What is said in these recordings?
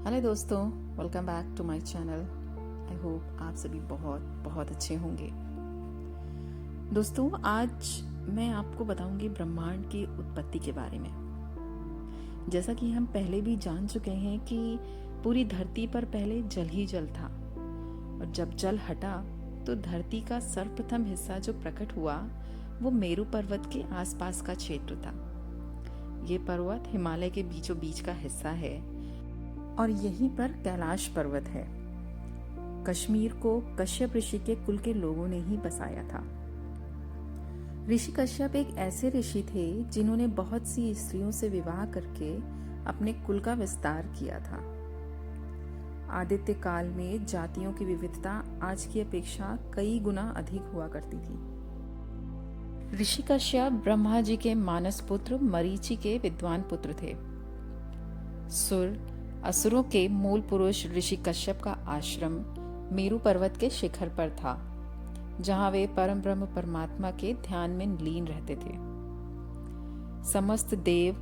Hello दोस्तों, welcome back to my channel. I hope आप सभी बहुत बहुत अच्छे होंगे। दोस्तों, आज मैं आपको बताऊंगी ब्रह्मांड की उत्पत्ति के बारे में। जैसा कि हम पहले भी जान चुके हैं कि पूरी धरती पर पहले जल ही जल था, और जब जल हटा तो धरती का सर्वप्रथम हिस्सा जो प्रकट हुआ वो मेरू पर्वत के आसपास का क्षेत्र था। ये पर्वत हिमालय के बीचों बीच का हिस्सा है और यहीं पर कैलाश पर्वत है। कश्मीर को कश्यप ऋषि के कुल के लोगों ने ही बसाया था। ऋषि कश्यप एक ऐसे ऋषि थे जिन्होंने बहुत सी स्त्रियों से विवाह करके अपने कुल का विस्तार किया था। आदित्य काल में जातियों की विविधता आज की अपेक्षा कई गुना अधिक हुआ करती थी। ऋषि कश्यप ब्रह्मा जी के मानस पुत्र मरीचि के विद्वान पुत्र थे। असुरों के मूल पुरुष ऋषि कश्यप का आश्रम मेरू पर्वत के शिखर पर था, जहां वे परम ब्रह्म परमात्मा के ध्यान में लीन रहते थे। समस्त देव,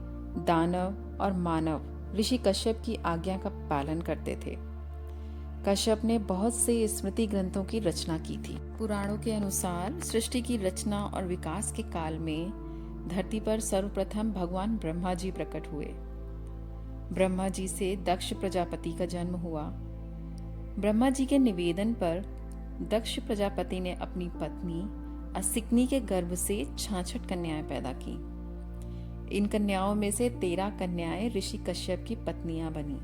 दानव और मानव ऋषि कश्यप की आज्ञा का पालन करते थे। कश्यप ने बहुत से स्मृति ग्रंथों की रचना की थी। पुराणों के अनुसार सृष्टि की रचना और विकास के काल में धरती पर सर्वप्रथम भगवान ब्रह्मा जी प्रकट हुए। ब्रह्मा जी से दक्ष प्रजापति का जन्म हुआ। ब्रह्मा जी के निवेदन पर दक्ष प्रजापति ने अपनी पत्नी असिकनी के गर्भ से 66 कन्याएं पैदा की। इन कन्याओं में से 13 कन्याएं ऋषि कश्यप की पत्नियां बनी।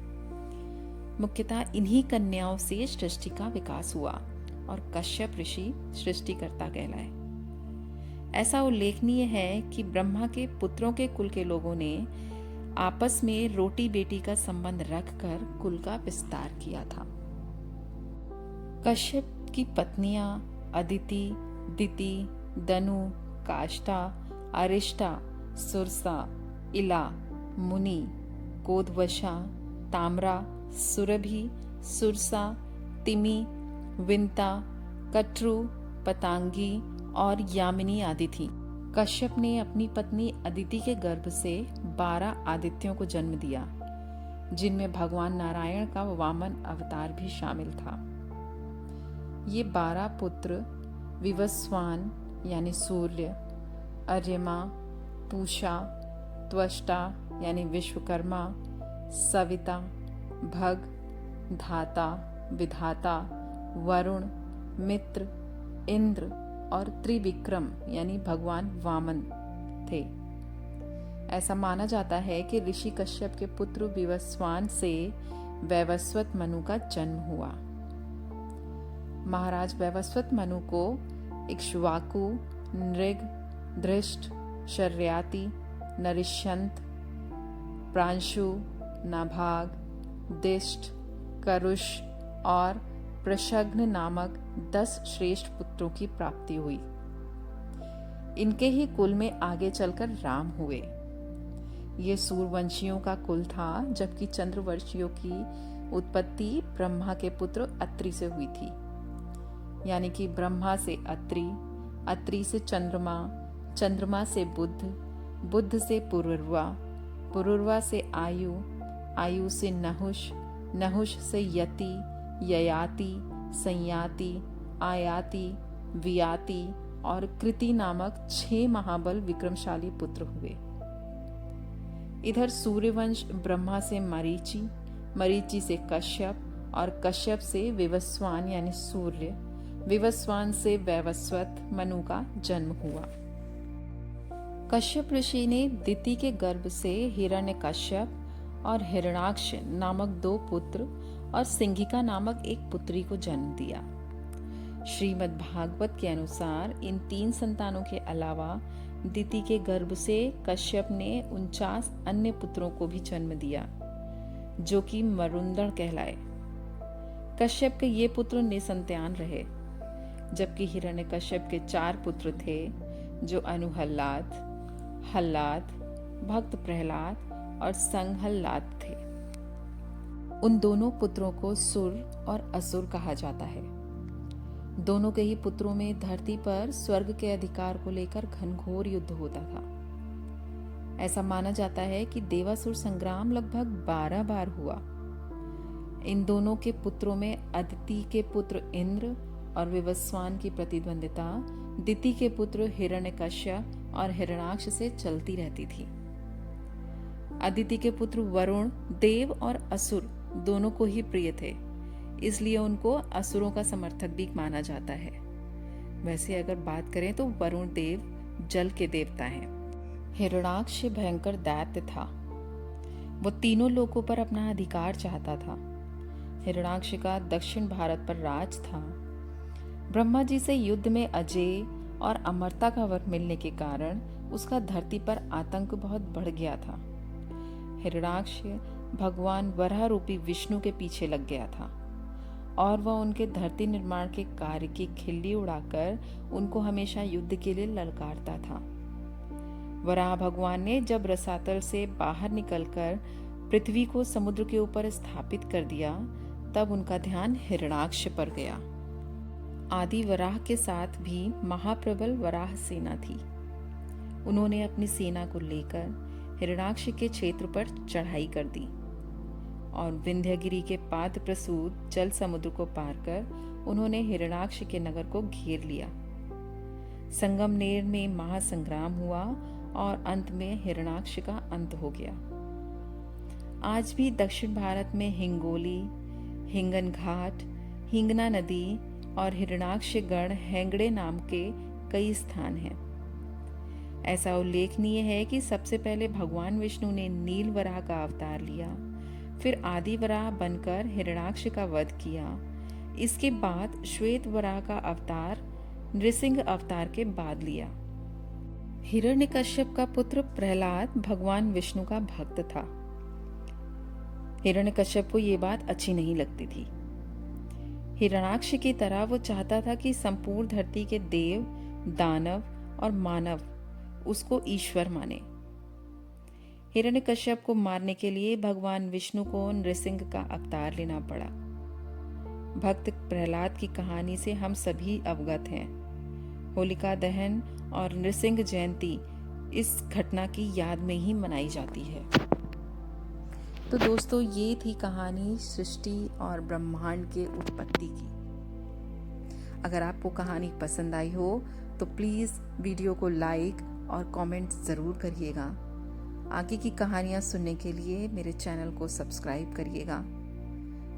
मुख्यतः इन्हीं कन्याओं से सृष्टि का विकास हुआ और कश्यप ऋषि सृष्टिकर्ता कहलाए। ऐसा उल्लेखनीय है कि ब्रह्मा के पुत्रों के कुल के लोगों ने आपस में रोटी बेटी का संबंध रखकर कुल का विस्तार किया था। कश्यप की पत्नियां अदिति, दिति, दनु, काष्ठा, अरिष्टा, सुरसा, इला, मुनि, कोदवशा, ताम्रा, सुरभि, सुरसा, तिमि, विंता, कट्रु, पतांगी और यामिनी आदि थी। कश्यप ने अपनी पत्नी अदिति के गर्भ से 12 आदित्यों को जन्म दिया, जिनमें भगवान नारायण का वामन अवतार भी शामिल था। ये 12 पुत्र विवस्वान यानी सूर्य, अर्यमा, पूषा, त्वष्टा यानी विश्वकर्मा, सविता, भग, धाता, विधाता, वरुण, मित्र, इंद्र और त्रिविक्रम यानी भगवान वामन थे। ऐसा माना जाता है कि ऋषि कश्यप के पुत्र विवस्वान से वैवस्वत मनु का जन्म हुआ। महाराज वैवस्वत मनु को इक्ष्वाकु, नृग, धृष्ट, शर्याति, नरिष्यंत, प्रांशु, नाभाग, दिष्ट, करुष और प्रशग्न नामक 10 श्रेष्ठ पुत्रों की प्राप्ति हुई। इनके ही कुल में आगे चलकर राम हुए। ये सूर्यवंशियों का कुल था, जबकि चंद्रवंशियों की उत्पत्ति ब्रह्मा के पुत्र अत्रि से हुई थी। यानी कि ब्रह्मा से अत्रि, अत्रि से चंद्रमा, चंद्रमा से बुध, बुध से पुरुरवा, पुरुरवा से आयु, आयु से नहुष, नहुष से यति, ययाति, संयाति, आयाति, वियाति और कृति नामक 6 महाबल विक्रमशाली पुत्र हुए। इधर सूर्यवंश ब्रह्मा से मरीचि, मरीचि से कश्यप और कश्यप से विवस्वान यानी सूर्य, विवस्वान से वैवस्वत मनु का जन्म हुआ। कश्यप ऋषि ने दिति के गर्भ से हिरण्यकश्यप और हिरणाक्ष नामक 2 पुत्र और सिंघिका नामक एक पुत्री को जन्म दिया। श्रीमद् भागवत के अनुसार इन 3 संतानों के अलावा दिति के गर्भ से कश्यप ने 49 अन्य पुत्रों को भी जन्म दिया, जो कि मरुंदड़ कहलाए। कश्यप के ये पुत्र निसंतान रहे, जबकि हिरण्यकश्यप के 4 पुत्र थे, जो अनुहल्लाद, हल्लाद, भक्त प्रहलाद और संहल्लाद थे। उन दोनों पुत्रों को सुर और असुर कहा जाता है। दोनों के ही पुत्रों में धरती पर स्वर्ग के अधिकार को लेकर घनघोर युद्ध होता था। ऐसा माना जाता है कि देवासुर संग्राम लगभग 12 बार हुआ। इन दोनों के पुत्रों में अदिति के पुत्र इंद्र और विवस्वान की प्रतिद्वंदिता दिति के पुत्र हिरण्यकश्यप और हिरण्याक्ष से चलती रहती थी। अदिति के पुत्र वरुण देव और असुर दोनों को ही प्रिय थे, इसलिए उनको असुरों का समर्थक भी माना जाता है। वैसे अगर बात करें तो वरुण देव जल के देवता हैं। हिरण्याक्ष भयंकर दैत्य था। वो तीनों लोकों पर अपना अधिकार चाहता था। हिरण्याक्ष का दक्षिण भारत पर राज था। ब्रह्मा जी से युद्ध में अजय और अमरता का वर मिलने के कारण उसका धरती पर आतंक बहुत बढ़ गया था। हिरण्याक्ष भगवान वराह रूपी विष्णु के पीछे लग गया था और वह उनके धरती निर्माण के कार्य की खिल्ली उड़ाकर उनको हमेशा युद्ध के लिए ललकारता था। वराह भगवान ने जब रसातल से बाहर निकलकर पृथ्वी को समुद्र के ऊपर स्थापित कर दिया, तब उनका ध्यान हिरण्याक्ष पर गया। आदि वराह के साथ भी महाप्रबल वराह सेना थी। उन्होंने अपनी सेना को लेकर हिरण्याक्ष के क्षेत्र पर चढ़ाई कर दी और विंध्यगिरि के पाद प्रसूत जल समुद्र को पार कर उन्होंने हिरण्याक्ष के नगर को घेर लिया। संगमनेर में महासंग्राम हुआ और अंत में हिरण्याक्ष का अंत हो गया। आज भी दक्षिण भारत में हिंगोली, हिंगन घाट, हिंगना नदी और हिरण्याक्ष गढ़ हैंगड़े नाम के कई स्थान हैं। ऐसा उल्लेखनीय है कि सबसे पहले भगवान विष्णु ने नील वराह का अवतार लिया, फिर आदि वराह बनकर हिरण्याक्ष का वध किया। इसके बाद श्वेत वराह का अवतार नृसिंह अवतार के बाद लिया। हिरण्यकश्यप का पुत्र प्रहलाद भगवान विष्णु का भक्त था। हिरण्यकश्यप को ये बात अच्छी नहीं लगती थी। हिरण्याक्ष की तरह वो चाहता था कि संपूर्ण धरती के देव, दानव और मानव उसको ईश्वर माने। हिरण्यकश्यप को मारने के लिए भगवान विष्णु को नृसिंह का अवतार लेना पड़ा। भक्त प्रहलाद की कहानी से हम सभी अवगत हैं। होलिका दहन और नृसिंह जयंती इस घटना की याद में ही मनाई जाती है। तो दोस्तों, ये थी कहानी सृष्टि और ब्रह्मांड के उत्पत्ति की। अगर आपको कहानी पसंद आई हो तो प्लीज़ वीडियो को लाइक और कमेंट ज़रूर करिएगा। आगे की कहानियाँ सुनने के लिए मेरे चैनल को सब्सक्राइब करिएगा।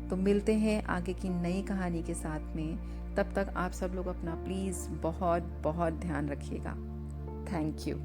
तो मिलते हैं आगे की नई कहानी के साथ में। तब तक आप सब लोग अपना प्लीज़ बहुत बहुत ध्यान रखिएगा। Thank you.